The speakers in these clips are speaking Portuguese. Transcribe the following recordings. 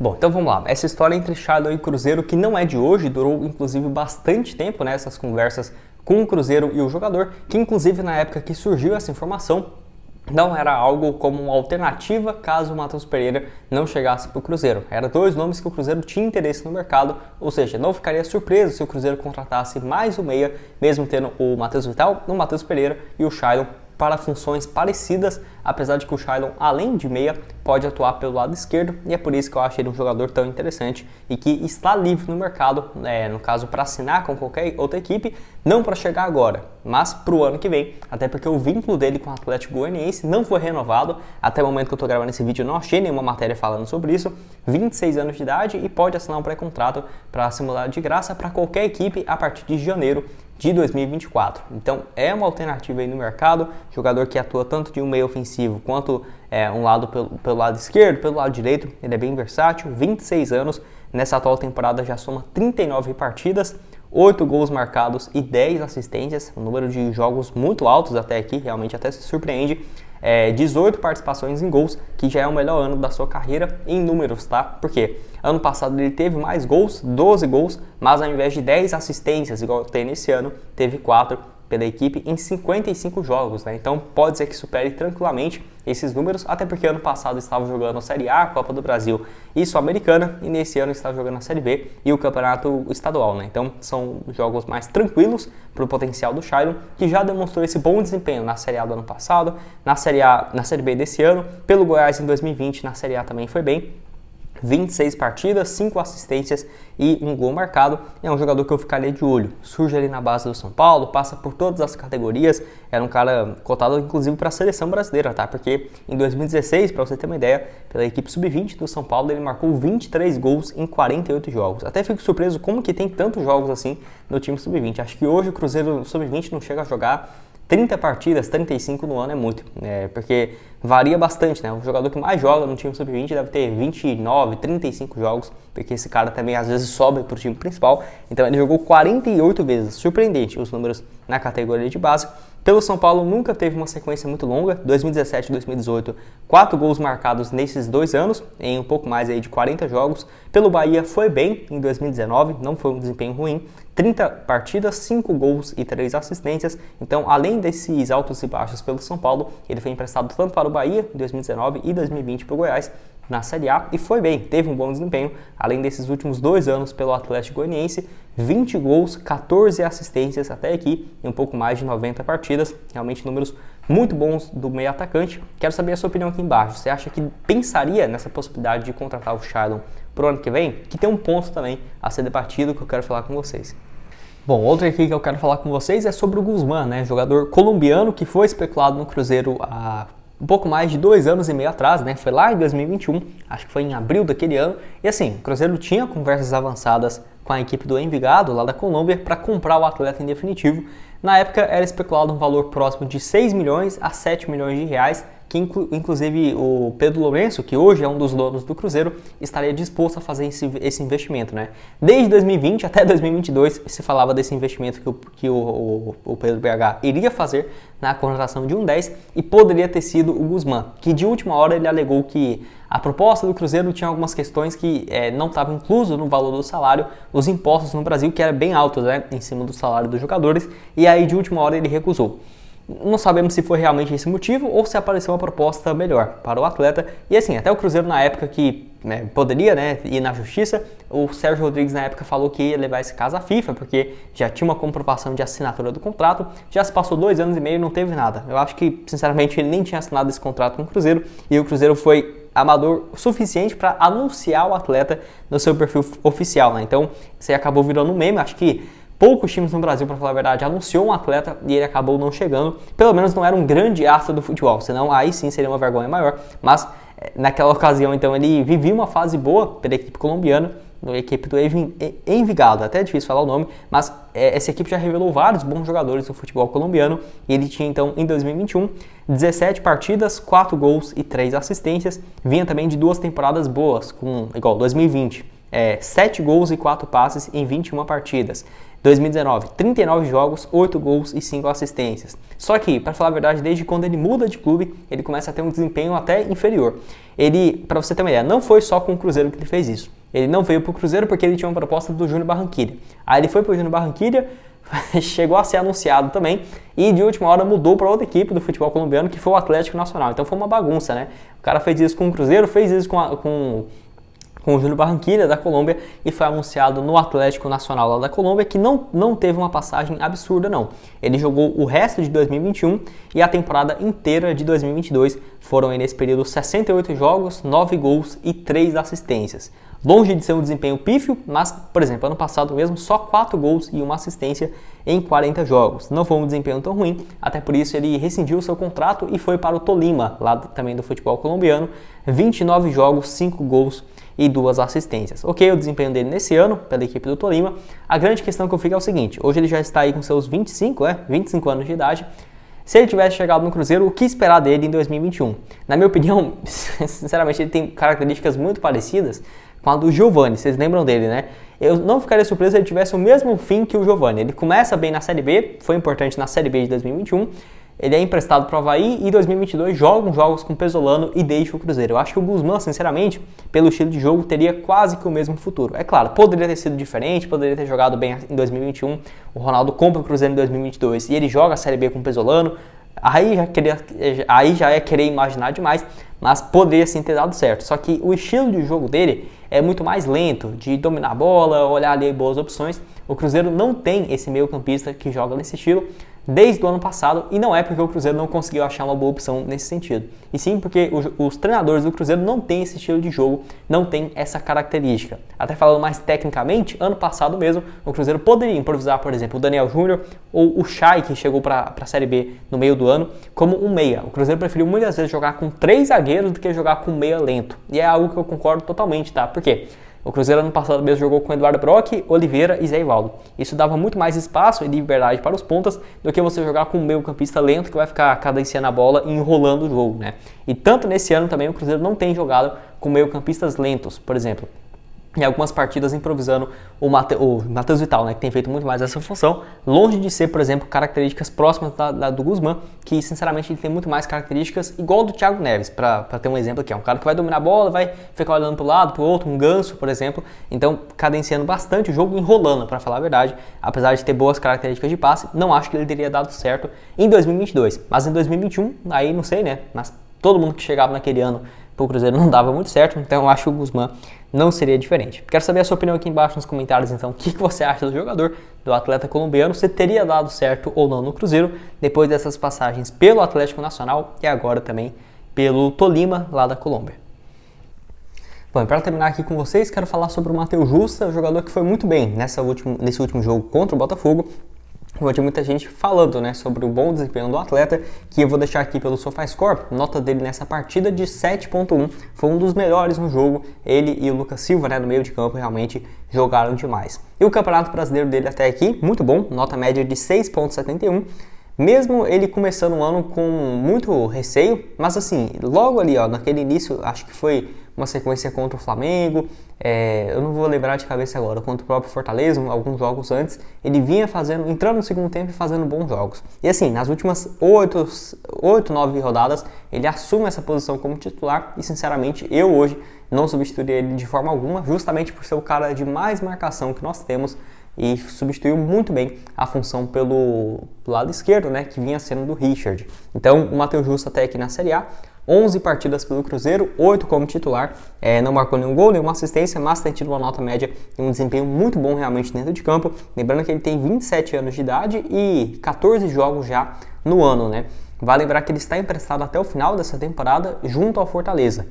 Bom, então vamos lá. Essa história entre Shailon e Cruzeiro, que não é de hoje, durou inclusive bastante tempo, né? Essas conversas com o Cruzeiro e o jogador, que inclusive na época que surgiu essa informação, não era algo como uma alternativa caso o Matheus Pereira não chegasse para o Cruzeiro. Eram dois nomes que o Cruzeiro tinha interesse no mercado, ou seja, não ficaria surpreso se o Cruzeiro contratasse mais um meia, mesmo tendo o Matheus Vital, o Matheus Pereira e o Shailon para funções parecidas, apesar de que o Shailon, além de meia, pode atuar pelo lado esquerdo, e é por isso que eu acho ele um jogador tão interessante e que está livre no mercado, no caso para assinar com qualquer outra equipe, não para chegar agora, mas para o ano que vem, até porque o vínculo dele com o Atlético Goianiense não foi renovado, até o momento que eu estou gravando esse vídeo eu não achei nenhuma matéria falando sobre isso, 26 anos de idade e pode assinar um pré-contrato para se mudar de graça para qualquer equipe a partir de janeiro de 2024. Então é uma alternativa aí no mercado, jogador que atua tanto de um meio ofensivo quanto um lado pelo lado esquerdo, pelo lado direito, ele é bem versátil, 26 anos, nessa atual temporada já soma 39 partidas, 8 gols marcados e 10 assistências, um número de jogos muito altos até aqui, realmente até se surpreende. 18 participações em gols, que já é o melhor ano da sua carreira em números, tá? Porque ano passado ele teve mais gols, 12 gols, mas ao invés de 10 assistências, igual tem nesse ano, teve 4 pela equipe em 55 jogos, né? Então pode ser que supere tranquilamente esses números, até porque ano passado estava jogando a Série A, a Copa do Brasil e Sul-Americana, e nesse ano está jogando a Série B e o Campeonato Estadual, né? Então são jogos mais tranquilos para o potencial do Shailon, que já demonstrou esse bom desempenho na Série A do ano passado, na Série B desse ano, pelo Goiás em 2020, na Série A também foi bem. 26 partidas, 5 assistências e um gol marcado. É um jogador que eu ficaria de olho. Surge ali na base do São Paulo, passa por todas as categorias. Era um cara cotado inclusive para a seleção brasileira, tá? Porque em 2016, para você ter uma ideia, pela equipe sub-20 do São Paulo, ele marcou 23 gols em 48 jogos. Até fico surpreso como que tem tantos jogos assim no time sub-20. Acho que hoje o Cruzeiro sub-20 não chega a jogar 30 partidas, 35 no ano é muito, porque varia bastante, né? O jogador que mais joga no time sub-20 deve ter 29, 35 jogos, porque esse cara também às vezes sobe para o time principal, então ele jogou 48 vezes, surpreendente os números na categoria de base. Pelo São Paulo nunca teve uma sequência muito longa, 2017 e 2018, 4 gols marcados nesses 2 anos, em um pouco mais aí de 40 jogos. Pelo Bahia foi bem em 2019, não foi um desempenho ruim, 30 partidas, 5 gols e 3 assistências. Então, além desses altos e baixos pelo São Paulo, ele foi emprestado tanto para o Bahia em 2019 e 2020 para o Goiás na Série A e foi bem, teve um bom desempenho, além desses últimos 2 anos pelo Atlético Goianiense, 20 gols, 14 assistências até aqui em um pouco mais de 90 partidas, realmente números muito bons do meio atacante. Quero saber a sua opinião aqui embaixo, você acha que pensaria nessa possibilidade de contratar o Shailon para o ano que vem? Que tem um ponto também a ser debatido que eu quero falar com vocês. Bom, outra aqui que eu quero falar com vocês é sobre o Guzmán, né? Jogador colombiano que foi especulado no Cruzeiro há um pouco mais de 2 anos e meio atrás, né? Foi lá em 2021, acho que foi em abril daquele ano. E assim, o Cruzeiro tinha conversas avançadas com a equipe do Envigado, lá da Colômbia, para comprar o atleta em definitivo. Na época era especulado um valor próximo de 6 milhões a 7 milhões de reais, que inclusive o Pedro Lourenço, que hoje é um dos donos do Cruzeiro, estaria disposto a fazer esse investimento, né? Desde 2020 até 2022 se falava desse investimento que o Pedro BH iria fazer na contratação de um 10 e poderia ter sido o Guzmán, que de última hora ele alegou que a proposta do Cruzeiro tinha algumas questões que não estavam inclusos no valor do salário, os impostos no Brasil, que eram bem altos, né, em cima do salário dos jogadores, e aí de última hora ele recusou. Não sabemos se foi realmente esse motivo ou se apareceu uma proposta melhor para o atleta. E assim, até o Cruzeiro na época que poderia ir na justiça, o Sérgio Rodrigues na época falou que ia levar esse caso à FIFA, porque já tinha uma comprovação de assinatura do contrato, já se passou 2 anos e meio e não teve nada. Eu acho que, sinceramente, ele nem tinha assinado esse contrato com o Cruzeiro e o Cruzeiro foi amador o suficiente para anunciar o atleta no seu perfil oficial, né? Então, isso aí acabou virando um meme, acho que poucos times no Brasil, para falar a verdade, anunciou um atleta e ele acabou não chegando. Pelo menos não era um grande astro do futebol, senão aí sim seria uma vergonha maior. Mas naquela ocasião, então, ele vivia uma fase boa pela equipe colombiana, na equipe do Envigado, até é difícil falar o nome, mas essa equipe já revelou vários bons jogadores do futebol colombiano e ele tinha então em 2021 17 partidas, 4 gols e 3 assistências, vinha também de 2 temporadas boas, igual 2020. 7 gols e 4 passes em 21 partidas. 2019, 39 jogos, 8 gols e 5 assistências. Só que, para falar a verdade, desde quando ele muda de clube, ele começa a ter um desempenho até inferior. Ele, para você ter uma ideia, não foi só com o Cruzeiro que ele fez isso. Ele não veio para o Cruzeiro porque ele tinha uma proposta do Júnior Barranquilla. Aí ele foi para o Júnior Barranquilla, chegou a ser anunciado também e de última hora mudou para outra equipe do futebol colombiano, que foi o Atlético Nacional. Então foi uma bagunça, né? O cara fez isso com o Cruzeiro, fez isso com o Júnior Barranquilla da Colômbia e foi anunciado no Atlético Nacional lá da Colômbia, que não teve uma passagem absurda não. Ele jogou o resto de 2021 e a temporada inteira de 2022. Foram aí nesse período 68 jogos, 9 gols e 3 assistências. Longe de ser um desempenho pífio, mas, por exemplo, ano passado mesmo, só 4 gols e 1 assistência em 40 jogos. Não foi um desempenho tão ruim, até por isso ele rescindiu o seu contrato e foi para o Tolima, lá também do futebol colombiano. 29 jogos, 5 gols e 2 assistências. Ok, o desempenho dele nesse ano, pela equipe do Tolima. A grande questão que eu fico é o seguinte, hoje ele já está aí com seus 25 anos de idade. Se ele tivesse chegado no Cruzeiro, o que esperar dele em 2021? Na minha opinião, sinceramente, ele tem características muito parecidas com a do Giovani, vocês lembram dele, né? Eu não ficaria surpreso se ele tivesse o mesmo fim que o Giovani. Ele começa bem na Série B, foi importante na Série B de 2021, ele é emprestado para o Avaí e em 2022 joga jogos com o Pesolano e deixa o Cruzeiro. Eu acho que o Guzmán, sinceramente, pelo estilo de jogo, teria quase que o mesmo futuro. É claro, poderia ter sido diferente, poderia ter jogado bem em 2021, o Ronaldo compra o Cruzeiro em 2022 e ele joga a Série B com o Pesolano, aí já é querer imaginar demais, mas poderia sim ter dado certo. Só que o estilo de jogo dele é muito mais lento, de dominar a bola, olhar ali boas opções. O Cruzeiro não tem esse meio campista que joga nesse estilo desde o ano passado, e não é porque o Cruzeiro não conseguiu achar uma boa opção nesse sentido, e sim porque os treinadores do Cruzeiro não têm esse estilo de jogo, não tem essa característica. Até falando mais tecnicamente, ano passado mesmo, o Cruzeiro poderia improvisar, por exemplo, o Daniel Júnior ou o Chay, que chegou para a Série B no meio do ano, como um meia. O Cruzeiro preferiu muitas vezes jogar com 3 zagueiros do que jogar com meia lento, e é algo que eu concordo totalmente, tá? Por quê? O Cruzeiro ano passado mesmo jogou com Eduardo Brock, Oliveira e Zé Ivaldo. Isso dava muito mais espaço e liberdade para os pontas do que você jogar com um meio campista lento que vai ficar cadenciando a bola e enrolando o jogo, né? E tanto nesse ano também o Cruzeiro não tem jogado com meio campistas lentos, por exemplo. Em algumas partidas improvisando o Matheus Vital, né, que tem feito muito mais essa função, longe de ser, por exemplo, características próximas da do Guzmán, que sinceramente ele tem muito mais características igual do Thiago Neves, para ter um exemplo aqui, é um cara que vai dominar a bola, vai ficar olhando para o lado, para o outro, um ganso, por exemplo, então cadenciando bastante o jogo, enrolando, para falar a verdade, apesar de ter boas características de passe, não acho que ele teria dado certo em 2022, mas em 2021, aí não sei, né, mas todo mundo que chegava naquele ano para o Cruzeiro não dava muito certo, então eu acho que o Guzmán não seria diferente. Quero saber a sua opinião aqui embaixo nos comentários, então, o que você acha do jogador, do atleta colombiano, se teria dado certo ou não no Cruzeiro, depois dessas passagens pelo Atlético Nacional e agora também pelo Tolima, lá da Colômbia. Bom, para terminar aqui com vocês, quero falar sobre o Matheus Justa, um jogador que foi muito bem nesse último jogo contra o Botafogo. Vou ter muita gente falando, né, sobre o bom desempenho do atleta, que eu vou deixar aqui pelo SofaScore. Nota dele nessa partida de 7.1, foi um dos melhores no jogo. Ele e o Lucas Silva, né, no meio de campo, realmente jogaram demais. E o Campeonato Brasileiro dele até aqui, muito bom, nota média de 6.71. Mesmo ele começando o ano com muito receio, mas assim, logo ali, ó, naquele início, acho que foi uma sequência contra o Flamengo, eu não vou lembrar de cabeça agora, contra o próprio Fortaleza, alguns jogos antes, ele vinha entrando no segundo tempo e fazendo bons jogos. E assim, nas últimas 9 rodadas, ele assume essa posição como titular e sinceramente, eu hoje não substituiria ele de forma alguma, justamente por ser o cara de mais marcação que nós temos, e substituiu muito bem a função pelo lado esquerdo, né, que vinha sendo do Richard. Então, o Matheus Justa até aqui na Série A, 11 partidas pelo Cruzeiro, 8 como titular, não marcou nenhum gol, nenhuma assistência, mas tem tido uma nota média e um desempenho muito bom realmente dentro de campo. Lembrando que ele tem 27 anos de idade e 14 jogos já no ano, né? Vale lembrar que ele está emprestado até o final dessa temporada junto ao Fortaleza.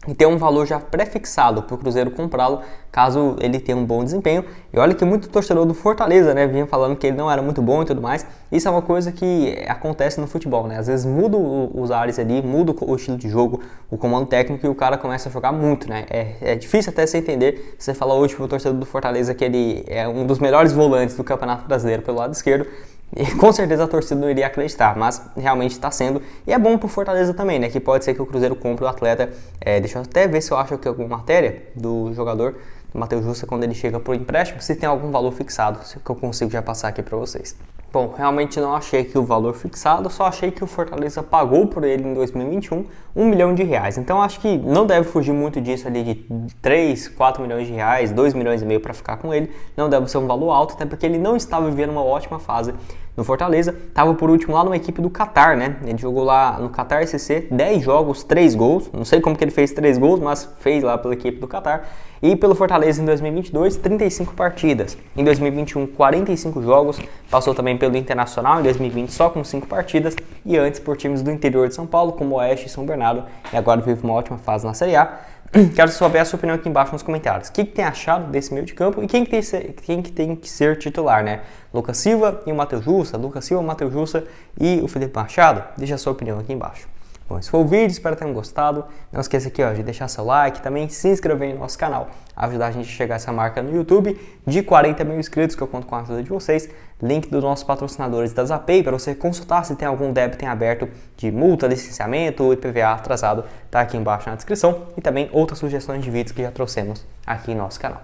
E tem um valor já pré-fixado para o Cruzeiro comprá-lo, caso ele tenha um bom desempenho. E olha que muito torcedor do Fortaleza, né, vinha falando que ele não era muito bom e tudo mais. Isso é uma coisa que acontece no futebol, né? Às vezes muda os ares ali, muda o estilo de jogo, o comando técnico e o cara começa a jogar muito, né? É difícil até você entender. Você fala hoje pro torcedor do Fortaleza que ele é um dos melhores volantes do Campeonato Brasileiro pelo lado esquerdo. E com certeza a torcida não iria acreditar, mas realmente está sendo. E é bom pro Fortaleza também, né? Que pode ser que o Cruzeiro compre o atleta. Deixa eu até ver se eu acho aqui alguma matéria do jogador. do Matheus Jussa quando ele chega por empréstimo, se tem algum valor fixado, que eu consigo já passar aqui para vocês. Bom, realmente não achei que o valor fixado, só achei que o Fortaleza pagou por ele em 2021 R$1 milhão. Então acho que não deve fugir muito disso ali de 3, 4 milhões de reais, 2 milhões e meio para ficar com ele. Não deve ser um valor alto, até porque ele não estava vivendo uma ótima fase no Fortaleza. Estava por último lá numa equipe do Qatar, né? Ele jogou lá no Qatar SC, 10 jogos, 3 gols. Não sei como que ele fez 3 gols, mas fez lá pela equipe do Qatar. E pelo Fortaleza em 2022, 35 partidas. Em 2021, 45 jogos. Passou também pelo Internacional em 2020 só com 5 partidas. E antes por times do interior de São Paulo, como Oeste e São Bernardo. E agora vive uma ótima fase na Série A. Quero saber a sua opinião aqui embaixo nos comentários. O que tem achado desse meio de campo e quem que tem que ser titular, né? Lucas Silva e o Matheus Jussa, Lucas Silva, Matheus Jussa e o Felipe Machado? Deixa a sua opinião aqui embaixo. Bom, esse foi o vídeo, espero que tenham gostado. Não esqueça aqui de deixar seu like, também se inscrever no nosso canal, ajudar a gente a chegar a essa marca no YouTube de 40 mil inscritos, que eu conto com a ajuda de vocês. Link dos nossos patrocinadores da Zapay para você consultar se tem algum débito em aberto de multa, licenciamento ou IPVA atrasado, tá aqui embaixo na descrição. E também outras sugestões de vídeos que já trouxemos aqui em nosso canal.